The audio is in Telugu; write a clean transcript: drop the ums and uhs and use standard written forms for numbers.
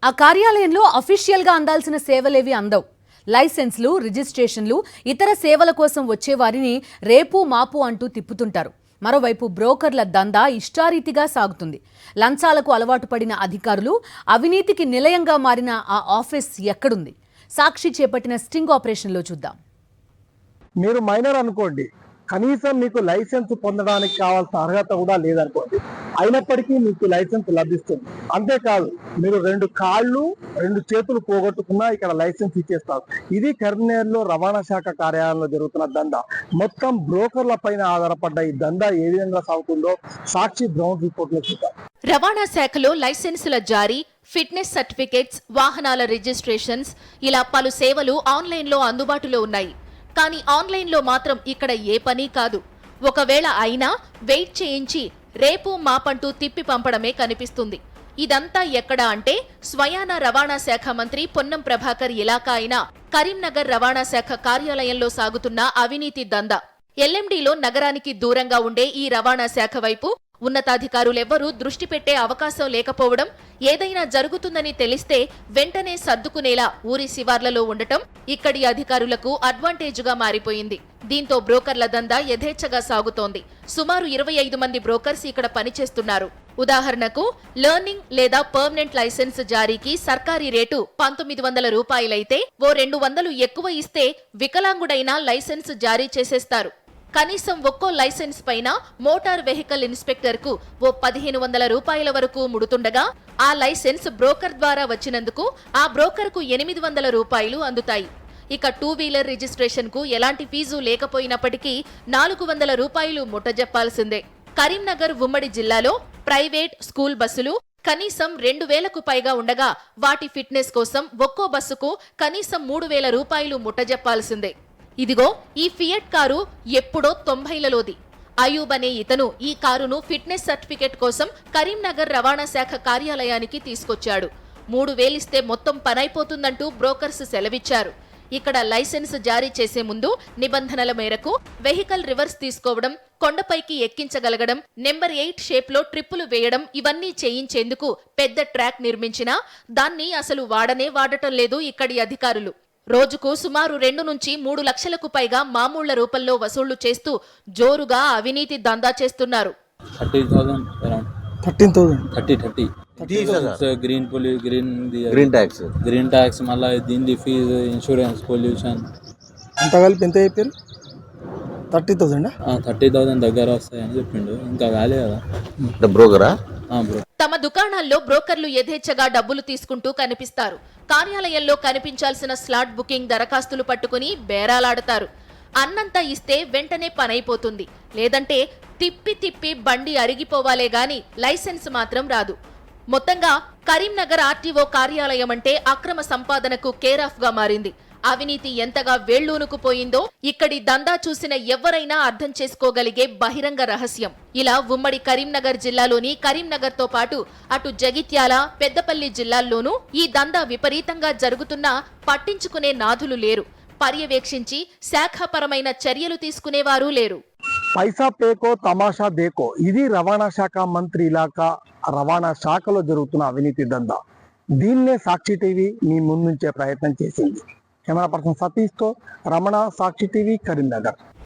ఆ కార్యాలయంలో అఫీషియల్గా అందాల్సిన సేవలేవి అందవు. లైసెన్స్లు, రిజిస్ట్రేషన్లు, ఇతర సేవల కోసం వచ్చేవారిని రేపు మాపు అంటూ తిప్పుతుంటారు. మరోవైపు బ్రోకర్ల దందా ఇష్టారీతిగా సాగుతుంది. లంచాలకు అలవాటు పడిన అధికారులు, అవినీతికి నిలయంగా మారిన ఆ ఆఫీస్ ఎక్కడుంది? సాక్షి చేపట్టిన స్టింగ్ ఆపరేషన్లో చూద్దాం. మీరు మైనర్ అనుకోండి, కనీసం మీకు లైసెన్స్ పొందడానికి కావాల్సిన అర్హత కూడా లేదనుకోండి, అయినప్పటికీ మీకు లైసెన్స్ లభిస్తుంది. అంతేకాదు, మీరు 2 కాళ్ళు 2 చేతులు పోగొట్టుకున్నా ఇక్కడ లైసెన్స్ ఇచ్చేస్తారు. ఇది కరీంనగర్లో రవాణా శాఖ కార్యాలయంలో జరుగుతున్న దందా. మొత్తం బ్రోకర్ల పైన ఆధారపడ్డ ఈ దందా ఏ విధంగా సాగుతుందో సాక్షి గ్రౌండ్ రిపోర్ట్ లో చూద్దాం. రవాణా శాఖలో లైసెన్సుల జారీ, ఫిట్నెస్ సర్టిఫికేట్స్, వాహనాల రిజిస్ట్రేషన్స్ ఇలా పలు సేవలు ఆన్లైన్లో అందుబాటులో ఉన్నాయి. కానీ ఆన్లైన్లో మాత్రం ఇక్కడ ఏ పని కాదు. ఒకవేళ అయినా వెయిట్ చేయించి రేపు మాపంటూ తిప్పి పంపడమే కనిపిస్తుంది. ఇదంతా ఎక్కడ అంటే స్వయాన రవాణా శాఖ మంత్రి పొన్నం ప్రభాకర్ ఇలాకా అయిన కరీంనగర్ రవాణా శాఖ కార్యాలయంలో సాగుతున్న అవినీతి దందా. ఎల్ఎండిలో నగరానికి దూరంగా ఉండే ఈ రవాణా శాఖ వైపు ఉన్నతాధికారులెవ్వరూ దృష్టి పెట్టే అవకాశం లేకపోవడం, ఏదైనా జరుగుతుందని తెలిస్తే వెంటనే సర్దుకునేలా ఊరి శివార్లలో ఉండటం ఇక్కడి అధికారులకు అడ్వాంటేజుగా మారిపోయింది. దీంతో బ్రోకర్ల దందా యథేచ్ఛగా సాగుతోంది. సుమారు 25 మంది బ్రోకర్స్ ఇక్కడ పనిచేస్తున్నారు. ఉదాహరణకు లెర్నింగ్ లేదా పర్మనెంట్ లైసెన్స్ జారీకి సర్కారీ రేటు 1900 రూపాయలైతే ఓ 200 ఎక్కువ ఇస్తే వికలాంగుడైనా లైసెన్స్ జారీ చేసేస్తారు. కనీసం ఒక్కో లైసెన్స్ పైన మోటార్ వెహికల్ ఇన్స్పెక్టర్ కు ఓ 1500 రూపాయల వరకు ముడుతుండగా, ఆ లైసెన్స్ బ్రోకర్ ద్వారా వచ్చినందుకు ఆ బ్రోకర్ కు 800 రూపాయలు అందుతాయి. ఇక 2 వీలర్ రిజిస్ట్రేషన్ కు ఎలాంటి ఫీజు లేకపోయినప్పటికీ 400 రూపాయలు ముట్టజెప్పాల్సిందే. కరీంనగర్ ఉమ్మడి జిల్లాలో ప్రైవేట్ స్కూల్ బస్సులు కనీసం 2000కు పైగా ఉండగా, వాటి ఫిట్నెస్ కోసం ఒక్కో బస్సుకు కనీసం 3000 రూపాయలు ముట్టజెప్పాల్సిందే. ఇదిగో ఈ ఫియట్ కారు ఎప్పుడో 90లలోది. అయూబ్ అనే ఇతను ఈ కారును ఫిట్నెస్ సర్టిఫికెట్ కోసం కరీంనగర్ రవాణా శాఖ కార్యాలయానికి తీసుకొచ్చాడు. 3000 ఇస్తే మొత్తం పనైపోతుందంటూ బ్రోకర్స్ సెలవిచ్చారు. ఇక్కడ లైసెన్స్ జారీ చేసే ముందు నిబంధనల మేరకు వెహికల్ రివర్స్ తీసుకోవడం, కొండపైకి ఎక్కించగలగడం, నెంబర్ 8 షేప్లో ట్రిప్పులు వేయడం ఇవన్నీ చేయించేందుకు పెద్ద ట్రాక్ నిర్మించినా దాన్ని అసలు వాడటం లేదు ఇక్కడి అధికారులు. రోజుకు సుమారు 2 నుంచి 3 లక్షలకు పైగా మామూళ్ల రూపంలో వసూళ్లు చేస్తూ జోరుగా అవినీతి దందా చేస్తున్నారు. 13,000 గ్రీన్ ట్యాక్స్ మళ్ళీ దీని ఫీజు, ఇన్సూరెన్స్, పొల్యూషన్ అంత కలిపి ఎంత చెప్పారు? 30,000 దగ్గర వస్తాయని చెప్పిండు. ఇంకా కాలే కదా. బ్రోకరా? తమ దుకాణాల్లో బ్రోకర్లు యథేచ్ఛగా డబ్బులు తీసుకుంటూ కనిపిస్తారు. కార్యాలయంలో కనిపించాల్సిన స్లాట్ బుకింగ్ దరఖాస్తులు పట్టుకుని బేరాలాడతారు. అన్నంత ఇస్తే వెంటనే పనైపోతుంది. లేదంటే తిప్పి తిప్పి బండి అరిగిపోవాలే గాని లైసెన్స్ మాత్రం రాదు. మొత్తంగా కరీంనగర్ ఆర్టీఓ కార్యాలయం అంటే అక్రమ సంపాదనకు కేరాఫ్ గా మారింది. అవినీతి ఎంతగా వేళ్లూనుకుపోయిందో ఇక్కడి దందా చూసిన ఎవరైనా అర్థం చేసుకోగలిగే బహిరంగ రహస్యం. ఇలా ఉమ్మడి కరీంనగర్ జిల్లాలోని కరీంనగర్ తో పాటు అటు జగిత్యాల, పెద్దపల్లి జిల్లాల్లోనూ ఈ దందా విపరీతంగా జరుగుతున్నా పట్టించుకునే నాథులు లేరు. పర్యవేక్షించి శాఖాపరమైన చర్యలు తీసుకునేవారు లేరు. పైసా పేకో తమాషా దేకో, ఇది రవాణా శాఖ మంత్రి ఇలాకా రవాణా శాఖలో జరుగుతున్న అవినీతి దందా. దీన్నే సాక్షి టీవీ మీ ముందుంచే ప్రయత్నం చేసింది. కెమెరా పర్సన్ సతీష్తో రమణ, సాక్షి టీవీ, కరీంనగర్.